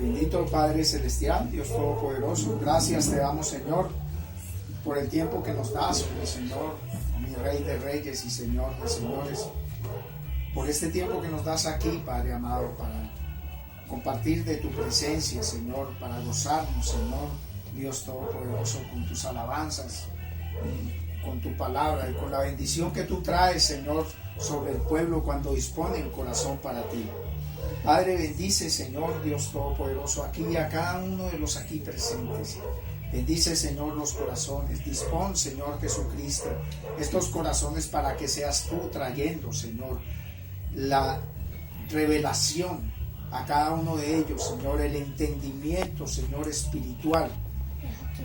Bendito Padre Celestial, Dios Todopoderoso, gracias te damos, Señor, por el tiempo que nos das, mi Señor, mi Rey de Reyes y Señor de Señores, por este tiempo que nos das aquí, Padre amado, para compartir de tu presencia, Señor, para gozarnos, Señor, Dios Todopoderoso, con tus alabanzas, con tu palabra y con la bendición que tú traes, Señor, sobre el pueblo cuando dispone el corazón para ti. Padre, bendice, Señor, Dios Todopoderoso, aquí y a cada uno de los aquí presentes. Bendice, Señor, los corazones. Dispón, Señor Jesucristo, estos corazones para que seas tú trayendo, Señor, la revelación a cada uno de ellos, Señor, el entendimiento, Señor, espiritual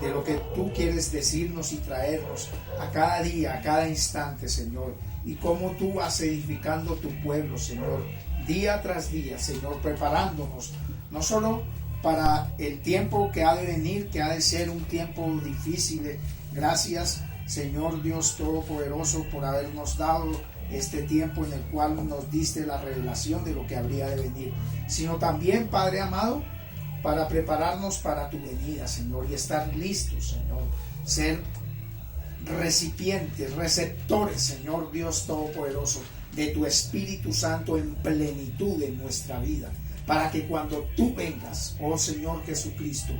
de lo que tú quieres decirnos y traernos a cada día, a cada instante, Señor, y cómo tú vas edificando tu pueblo, Señor, día tras día, Señor, preparándonos no solo para el tiempo que ha de venir, que ha de ser un tiempo difícil. Gracias, Señor Dios Todopoderoso, por habernos dado este tiempo en el cual nos diste la revelación de lo que habría de venir, sino también, Padre amado, para prepararnos para tu venida, Señor, y estar listos, Señor, ser recipientes, receptores, Señor Dios Todopoderoso, de tu Espíritu Santo en plenitud en nuestra vida, para que cuando tú vengas, oh Señor Jesucristo,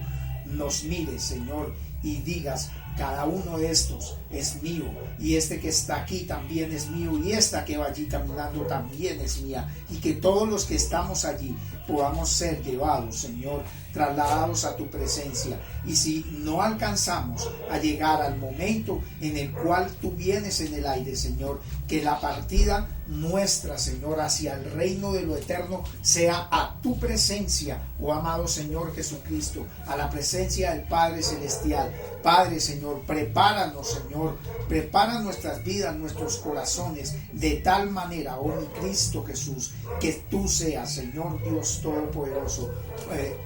nos mires, Señor, y digas: cada uno de estos es mío, y este que está aquí también es mío, y esta que va allí caminando también es mía, y que todos los que estamos allí podamos ser llevados, Señor, trasladados a tu presencia. Y si no alcanzamos a llegar al momento en el cual tú vienes en el aire, Señor, que la partida nuestra, Señor, hacia el reino de lo eterno sea a tu presencia, oh amado Señor Jesucristo, a la presencia del Padre Celestial. Padre, Señor, prepáranos, Señor, prepara nuestras vidas, nuestros corazones, de tal manera, oh mi Cristo Jesús, que tú seas, Señor Dios Todopoderoso,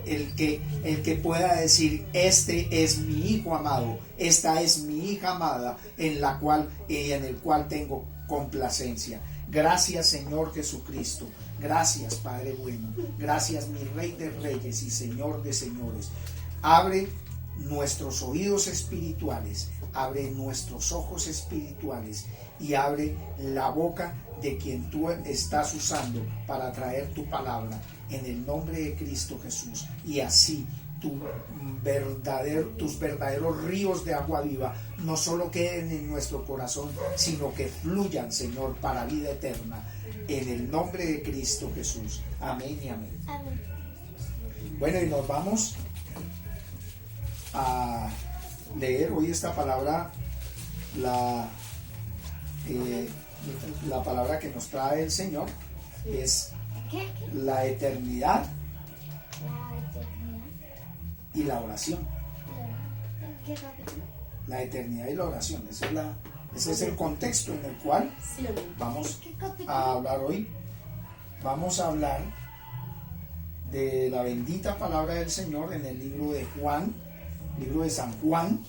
el que pueda decir: este es mi hijo amado, esta es mi hija amada, en el cual tengo complacencia. Gracias, Señor Jesucristo. Gracias, Padre bueno. Gracias, mi Rey de Reyes y Señor de Señores. Abre nuestros oídos espirituales, abre nuestros ojos espirituales y abre la boca de quien tú estás usando para traer tu palabra, en el nombre de Cristo Jesús. Y así tus verdaderos ríos de agua viva no solo queden en nuestro corazón, sino que fluyan, Señor, para vida eterna, en el nombre de Cristo Jesús. Amén y amén. Amén. Bueno, y nos vamos a leer hoy esta palabra, la palabra que nos trae el Señor es ¿Qué? la eternidad La eternidad. y la oración. ¿Qué capítulo? La eternidad y la oración, ese es el contexto en el cual vamos ¿Qué capítulo? a hablar hoy. Vamos a hablar de la bendita palabra del Señor en el libro de Juan, libro de San Juan,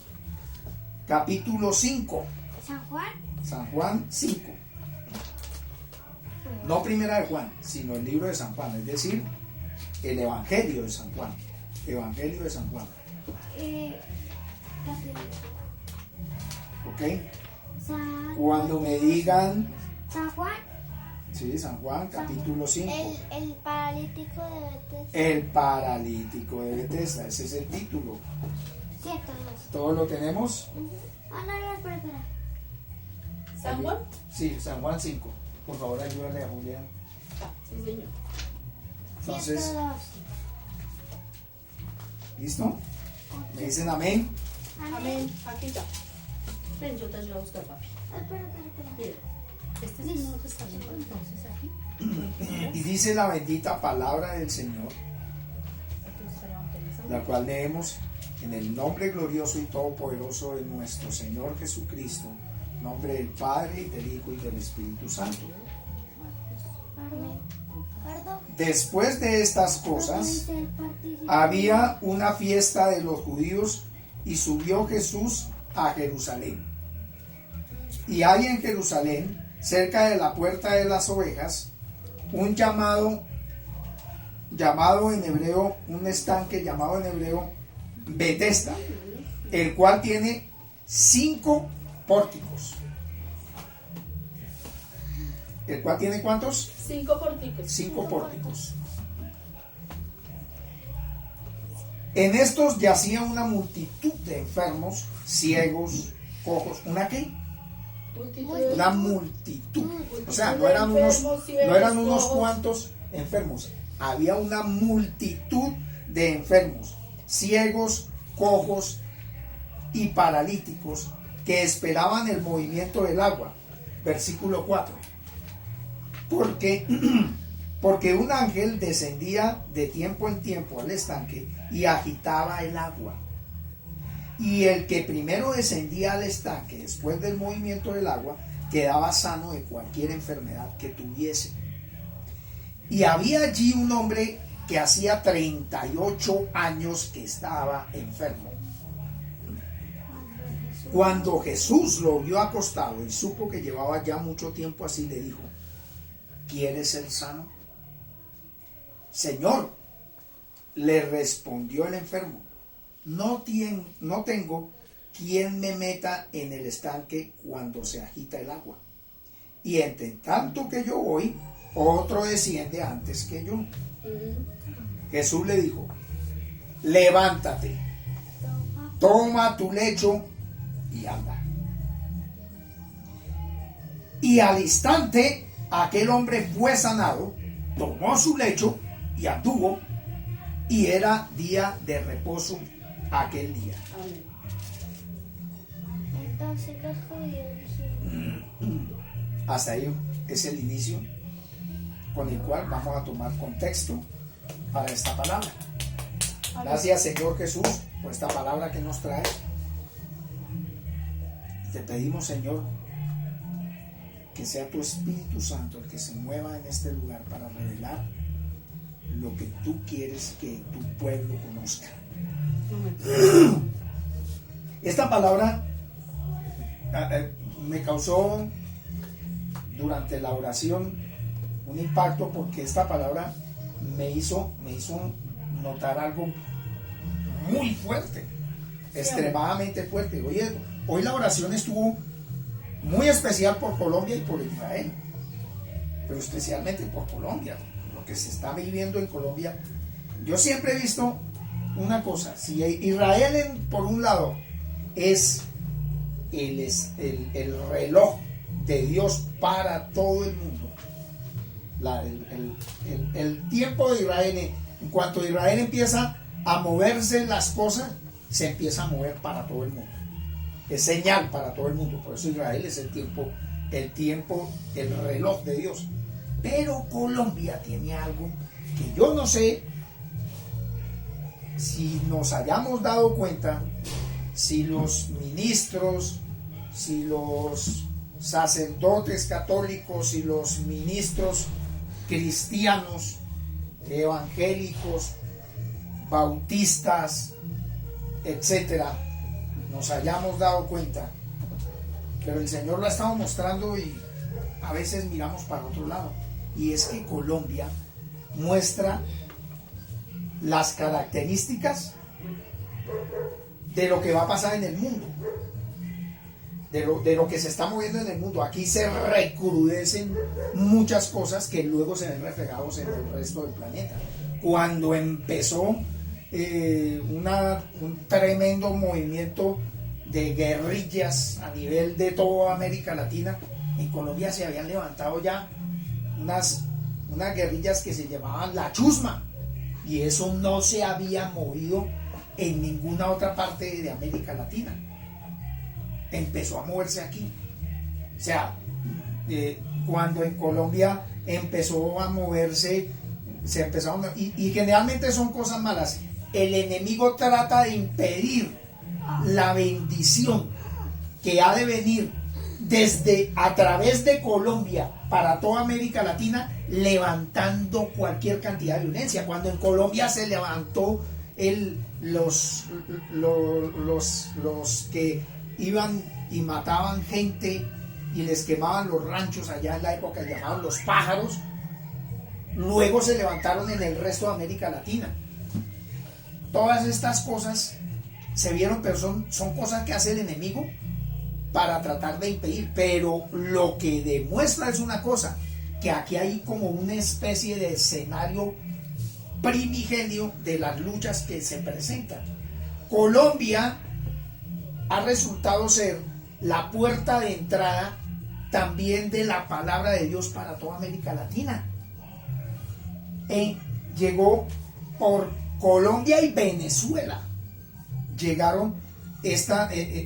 capítulo 5. ¿San Juan? San Juan 5. No primera de Juan, sino el libro de San Juan, es decir, el Evangelio de San Juan. Evangelio de San Juan. Capítulo. ¿Ok? San Cuando me digan, San Juan. sí, San Juan, capítulo 5. El paralítico de Bethesda. El paralítico de Bethesda, ese es el título. Cierto. ¿Todo lo tenemos? No, espera. ¿San Juan? Sí, San Juan 5. Por favor, ayúdale a Julián. Sí, señor. Entonces, 102. ¿listo? ¿Me dicen amén? Amén. Aquí está. Ven, yo te ayudo a buscar, papi. Espera. Mira, este es el Nuevo Testamento, entonces aquí. Y dice la bendita palabra del Señor, la cual leemos en el nombre glorioso y todopoderoso de nuestro Señor Jesucristo, nombre del Padre, y del Hijo, y del Espíritu Santo. Perdón. Después de estas cosas, había una fiesta de los judíos, y subió Jesús a Jerusalén. Y hay en Jerusalén, cerca de la puerta de las ovejas, un llamado llamado en hebreo, un estanque llamado en hebreo Betesda, el cual tiene 5 pórticos. ¿El cual tiene cuántos? 5 pórticos. 5 pórticos. En estos yacía una multitud de enfermos, ciegos, cojos. ¿Una qué? Una multitud. O sea, no eran unos cuantos enfermos. Había una multitud de enfermos, ciegos, cojos y paralíticos que esperaban el movimiento del agua. Versículo 4. Porque un ángel descendía de tiempo en tiempo al estanque y agitaba el agua. Y el que primero descendía al estanque después del movimiento del agua quedaba sano de cualquier enfermedad que tuviese. Y había allí un hombre que hacía 38 años que estaba enfermo. Cuando Jesús lo vio acostado y supo que llevaba ya mucho tiempo así, le dijo: ¿quieres ser sano? Señor, le respondió el enfermo, no tengo quien me meta en el estanque cuando se agita el agua. Y entre tanto que yo voy, otro desciende antes que yo. Jesús le dijo: levántate, toma tu lecho y anda. Y al instante aquel hombre fue sanado, tomó su lecho y anduvo, y era día de reposo aquel día. Amén. Entonces los judíos dijeron: Hasta ahí es el inicio con el cual vamos a tomar contexto para esta palabra. Gracias, Señor Jesús, por esta palabra que nos trae. Te pedimos, Señor, que sea tu Espíritu Santo el que se mueva en este lugar para revelar lo que tú quieres que tu pueblo conozca. Esta palabra me causó durante la oración un impacto, porque esta palabra me hizo notar algo muy fuerte, extremadamente fuerte. Hoy la oración estuvo muy especial por Colombia y por Israel, pero especialmente por Colombia, lo que se está viviendo en Colombia. Yo siempre he visto una cosa: si Israel por un lado es el reloj de Dios para todo el mundo, el tiempo de Israel, en cuanto Israel empieza a moverse las cosas, se empieza a mover para todo el mundo. Es señal para todo el mundo. Por eso Israel es el tiempo, el reloj de Dios. Pero Colombia tiene algo que yo no sé si nos hayamos dado cuenta, si los ministros, si los sacerdotes católicos, si los ministros cristianos, evangélicos, bautistas, etcétera, nos hayamos dado cuenta, pero el Señor lo ha estado mostrando y a veces miramos para otro lado. Y es que Colombia muestra las características de lo que va a pasar en el mundo, de lo que se está moviendo en el mundo. Aquí se recrudecen muchas cosas que luego se ven reflejados en el resto del planeta. Cuando empezó un tremendo movimiento de guerrillas a nivel de toda América Latina, en Colombia se habían levantado ya unas guerrillas que se llamaban la Chusma, y eso no se había movido en ninguna otra parte de América Latina. Empezó a moverse aquí. O sea, cuando en Colombia empezó a moverse, y generalmente son cosas malas. El enemigo trata de impedir la bendición que ha de venir a través de Colombia para toda América Latina, levantando cualquier cantidad de violencia. Cuando en Colombia se levantó los que iban y mataban gente y les quemaban los ranchos allá en la época, llamados los pájaros, luego se levantaron en el resto de América Latina. Todas estas cosas se vieron, pero son cosas que hace el enemigo para tratar de impedir. Pero lo que demuestra es una cosa, que aquí hay como una especie de escenario primigenio de las luchas que se presentan. Colombia ha resultado ser la puerta de entrada también de la palabra de Dios para toda América Latina. Llegó por Colombia y Venezuela. Llegaron,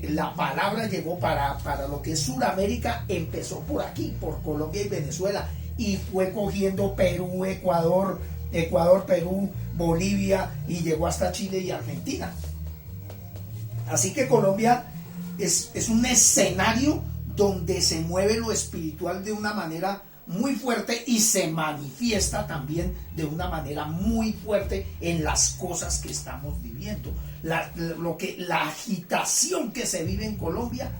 la palabra llegó para lo que es Sudamérica, empezó por aquí, por Colombia y Venezuela, y fue cogiendo Perú, Ecuador, Perú, Bolivia, y llegó hasta Chile y Argentina. Así que Colombia es un escenario donde se mueve lo espiritual de una manera muy fuerte y se manifiesta también de una manera muy fuerte en las cosas que estamos viviendo. La agitación que se vive en Colombia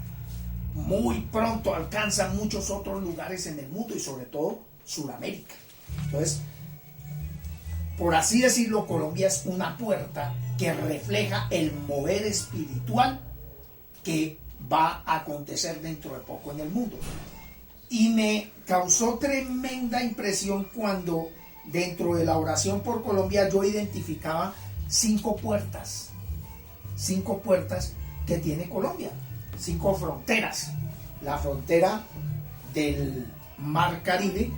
muy pronto alcanza muchos otros lugares en el mundo y sobre todo Sudamérica. Entonces, por así decirlo, Colombia es una puerta que refleja el mover espiritual que va a acontecer dentro de poco en el mundo. Y me causó tremenda impresión cuando dentro de la oración por Colombia yo identificaba 5 puertas que tiene Colombia, 5 fronteras: la frontera del Mar Caribe,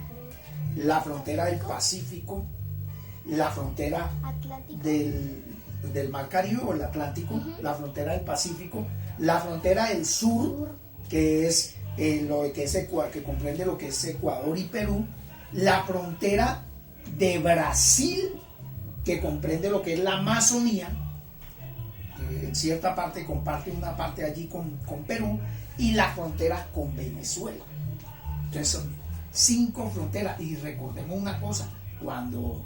la frontera del Pacífico, la frontera del Mar Caribe o el Atlántico, la frontera del Pacífico, la frontera del sur, que es que comprende lo que es Ecuador y Perú, la frontera de Brasil, que comprende lo que es la Amazonía, que en cierta parte comparte una parte allí con Perú, y la frontera con Venezuela. Entonces son 5 fronteras. Y recordemos una cosa: cuando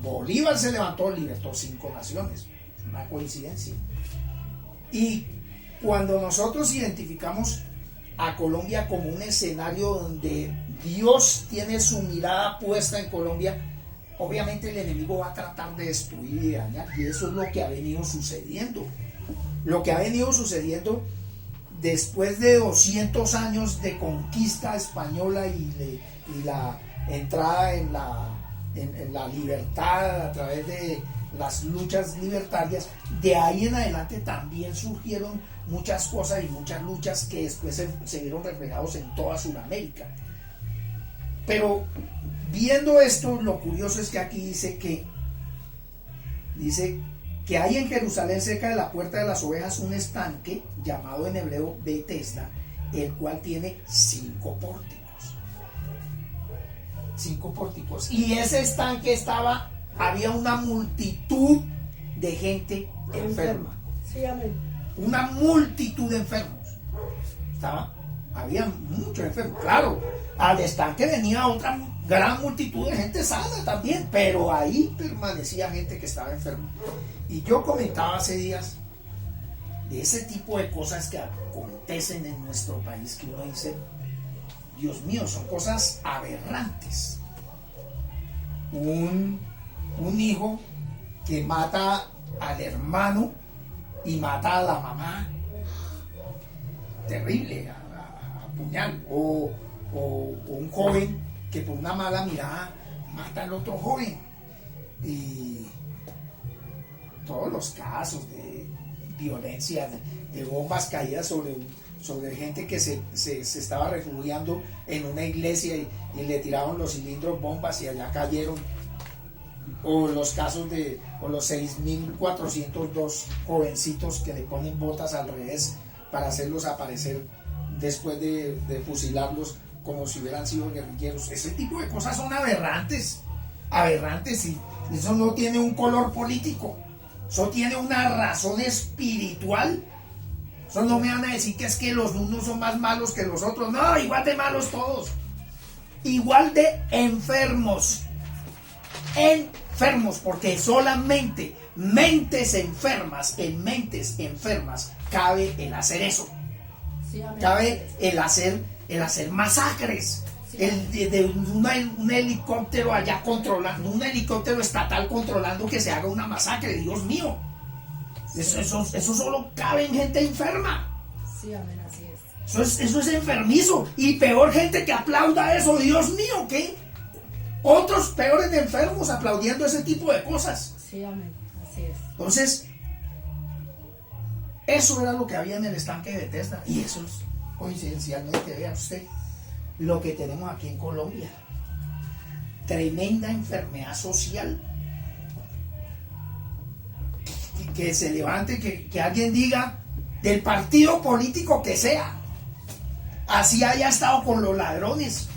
Bolívar se levantó, libertó 5 naciones. Es una coincidencia. Y cuando nosotros identificamos a Colombia como un escenario donde Dios tiene su mirada puesta en Colombia, obviamente el enemigo va a tratar de destruir y de dañar, y eso es lo que ha venido sucediendo. Lo que ha venido sucediendo después de 200 años de conquista española y la entrada en la libertad a través de las luchas libertarias, de ahí en adelante también surgieron muchas cosas y muchas luchas que después se vieron reflejados en toda Sudamérica. Pero viendo esto, lo curioso es que aquí dice que hay en Jerusalén, cerca de la puerta de las ovejas, un estanque llamado en hebreo Betesda, el cual tiene 5 pórticos. 5 pórticos. Y ese estanque había una multitud de gente enferma. Sí, amén. Una multitud de enfermos. Había muchos enfermos. Claro, al estanque venía otra gran multitud de gente sana también, pero ahí permanecía gente que estaba enferma. Y yo comentaba hace días de ese tipo de cosas que acontecen en nuestro país, que uno dice: Dios mío, son cosas aberrantes. Un hijo que mata al hermano y mata a la mamá, terrible, a puñal, o un joven que por una mala mirada mata al otro joven, y todos los casos de violencia, de bombas caídas sobre gente que se estaba refugiando en una iglesia y le tiraron los cilindros bombas y allá cayeron, o los casos o los 6.402 jovencitos que le ponen botas al revés para hacerlos aparecer después de fusilarlos como si hubieran sido guerrilleros. Ese tipo de cosas son aberrantes, y eso no tiene un color político, eso tiene una razón espiritual. Eso no me van a decir que es que los unos son más malos que los otros. No, igual de malos todos, igual de enfermos, porque solamente mentes enfermas, en mentes enfermas cabe el hacer eso. Sí, cabe el hacer masacres, Sí. Un helicóptero allá controlando, un helicóptero estatal controlando que se haga una masacre, Dios mío. Eso solo cabe en gente enferma. Sí, amén, así es. Eso es enfermizo. Y peor gente que aplauda eso, Dios mío, ¿qué? Otros peores de enfermos aplaudiendo ese tipo de cosas. Sí, amén, así es. Entonces, eso era lo que había en el estanque de Bethesda. Y eso es coincidencialmente, vea usted, lo que tenemos aquí en Colombia. Tremenda enfermedad social. Que se levante, que alguien diga, del partido político que sea, así haya estado con los ladrones,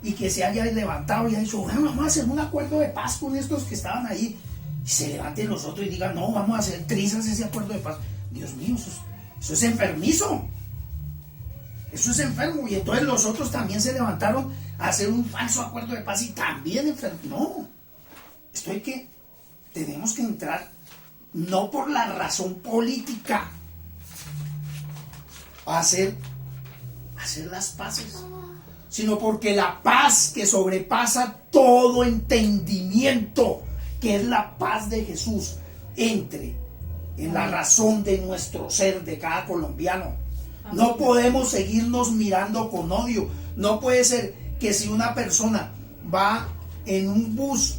y que se haya levantado y haya dicho, bueno, vamos a hacer un acuerdo de paz con estos que estaban ahí, y se levanten los otros y digan, no, vamos a hacer trizas ese acuerdo de paz. Dios mío, eso es enfermizo, eso es enfermo. Y entonces los otros también se levantaron a hacer un falso acuerdo de paz y también enfermo. No, tenemos que entrar no por la razón política a hacer las paces, sino porque la paz que sobrepasa todo entendimiento, que es la paz de Jesús, entre en la razón de nuestro ser, de cada colombiano. No podemos seguirnos mirando con odio. No puede ser que si una persona va en un bus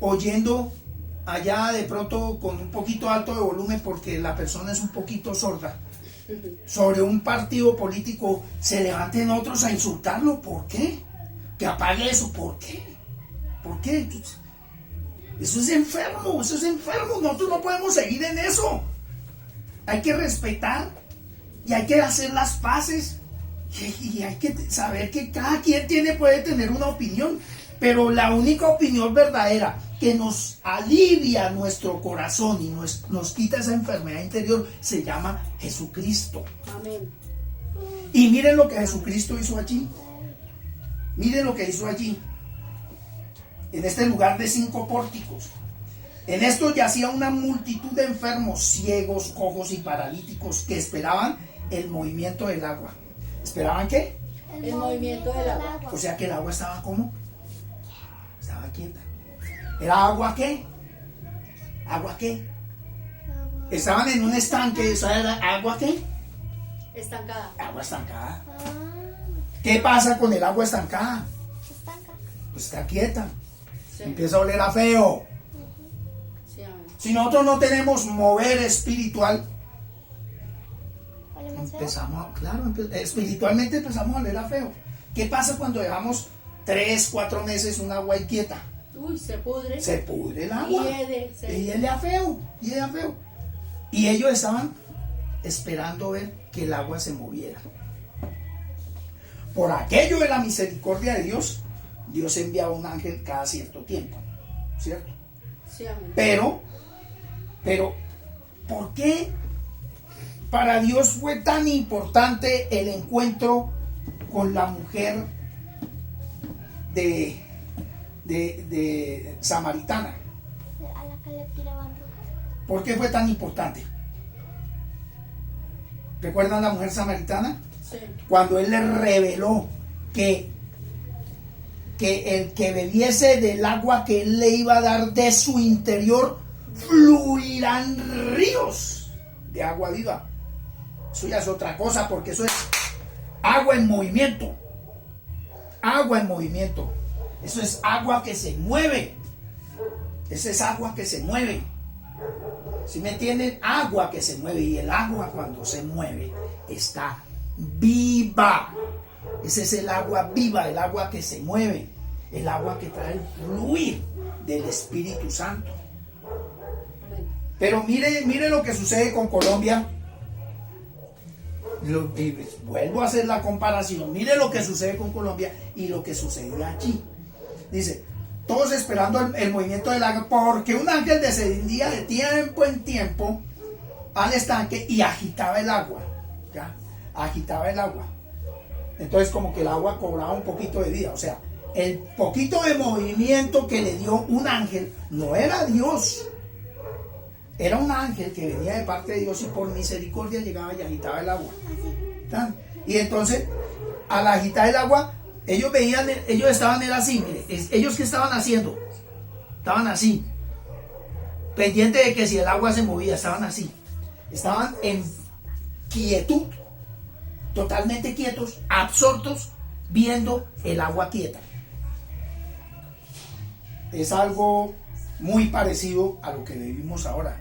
oyendo allá de pronto con un poquito alto de volumen porque la persona es un poquito sorda sobre un partido político, se levanten otros a insultarlo. ¿Por qué? Que apague eso. ¿Por qué? ¿Por qué? Eso es enfermo. Nosotros no podemos seguir en eso. Hay que respetar y hay que hacer las paces y hay que saber que cada quien puede tener una opinión, pero la única opinión verdadera que nos alivia nuestro corazón y nos quita esa enfermedad interior se llama Jesucristo. Amén. Y miren lo que Jesucristo hizo allí. Miren lo que hizo allí, en este lugar de 5 pórticos. En esto yacía una multitud de enfermos, ciegos, cojos y paralíticos que esperaban el movimiento del agua. ¿Esperaban qué? El movimiento del agua. O sea que el agua estaba ¿cómo? Estaba quieta. ¿Era agua qué? ¿Agua qué? Estaban en un estanque. ¿Eso era agua qué? Estancada. Agua estancada. ¿Qué pasa con el agua estancada? Pues está quieta. Sí. Empieza a oler a feo. Sí, amén. Si nosotros no tenemos mover espiritual, espiritualmente empezamos a oler a feo. ¿Qué pasa cuando dejamos 3, 4 meses un agua inquieta? Uy, se pudre. Se pudre el agua. Y hiede a feo. Y ellos estaban esperando ver que el agua se moviera. Por aquello de la misericordia de Dios, Dios enviaba un ángel cada cierto tiempo, ¿cierto? Sí, amén. Pero, ¿por qué para Dios fue tan importante el encuentro con la mujer de samaritana? A la que le tiraban rocas. ¿Por qué fue tan importante? ¿Recuerdan la mujer samaritana? Sí. Cuando él le reveló que el que bebiese del agua que él le iba a dar de su interior, fluirán ríos de agua viva. Eso ya es otra cosa, porque eso es agua en movimiento. Agua en movimiento. Eso es agua que se mueve. Esa es agua que se mueve. ¿Sí me entienden? Agua que se mueve. Y el agua cuando se mueve está viva. Ese es el agua viva, el agua que se mueve, el agua que trae el fluir del Espíritu Santo. Pero mire lo que sucede con Colombia. Y vuelvo a hacer la comparación. Mire lo que sucede con Colombia y lo que sucede allí. Dice, todos esperando el movimiento del agua, porque un ángel descendía de tiempo en tiempo al estanque y agitaba el agua. ¿Ya? Agitaba el agua. Entonces como que el agua cobraba un poquito de vida. O sea, el poquito de movimiento que le dio un ángel no era Dios. Era un ángel que venía de parte de Dios y por misericordia llegaba y agitaba el agua. Y entonces, al agitar el agua, ellos veían, ellos estaban así, ellos que estaban haciendo, estaban así, pendiente de que si el agua se movía, estaban así, estaban en quietud, totalmente quietos, absortos, viendo el agua quieta. Es algo muy parecido a lo que vivimos ahora.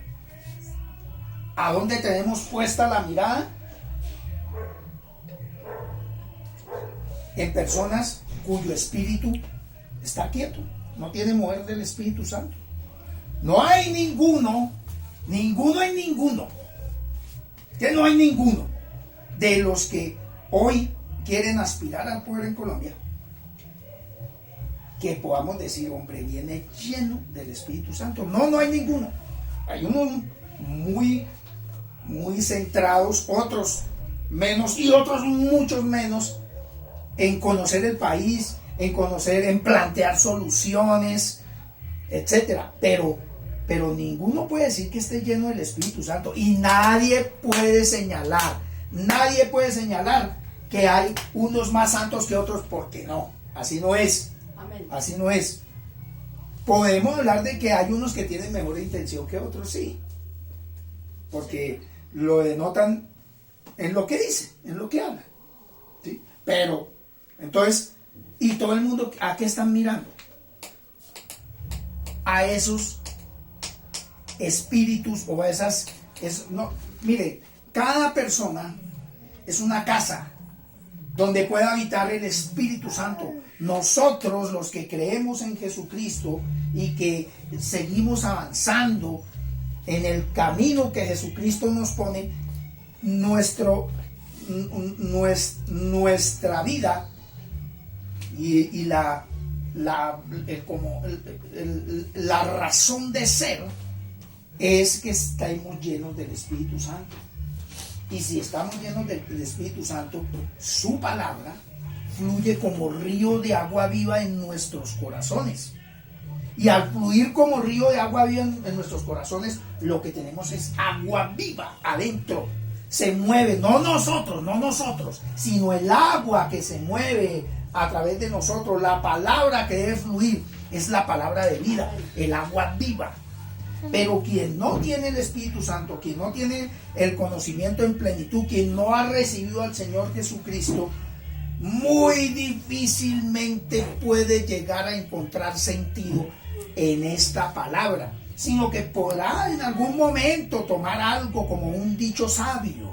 ¿A dónde tenemos puesta la mirada? En personas cuyo espíritu está quieto, no tiene mover del Espíritu Santo. No hay ninguno, que no hay ninguno de los que hoy quieren aspirar al poder en Colombia que podamos decir, hombre, viene lleno del Espíritu Santo. No hay ninguno. Hay unos muy centrados, otros menos y otros muchos menos en conocer el país, en plantear soluciones, etcétera. Pero ninguno puede decir que esté lleno del Espíritu Santo, y nadie puede señalar que hay unos más santos que otros, porque no, así no es. Amén. Así no es. Podemos hablar de que hay unos que tienen mejor intención que otros, sí, porque lo denotan en lo que dicen, en lo que hablan, ¿sí? Pero entonces, y todo el mundo, ¿a qué están mirando? A esos espíritus o a esas, no, mire, cada persona es una casa donde puede habitar el Espíritu Santo. Nosotros, los que creemos en Jesucristo y que seguimos avanzando en el camino que Jesucristo nos pone, nuestra vida y la razón de ser es que estamos llenos del Espíritu Santo. Y si estamos llenos del Espíritu Santo, su palabra fluye como río de agua viva en nuestros corazones. Y al fluir como río de agua viva en nuestros corazones, lo que tenemos es agua viva adentro. Se mueve, no nosotros, sino el agua que se mueve a través de nosotros. La palabra que debe fluir es la palabra de vida, el agua viva. Pero quien no tiene el Espíritu Santo, quien no tiene el conocimiento en plenitud, quien no ha recibido al Señor Jesucristo, muy difícilmente puede llegar a encontrar sentido en esta palabra, sino que podrá en algún momento tomar algo como un dicho sabio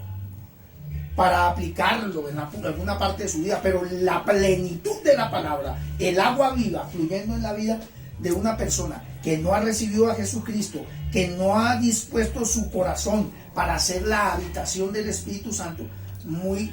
para aplicarlo en alguna parte de su vida, pero la plenitud de la palabra, el agua viva fluyendo en la vida de una persona que no ha recibido a Jesucristo, que no ha dispuesto su corazón para hacer la habitación del Espíritu Santo, muy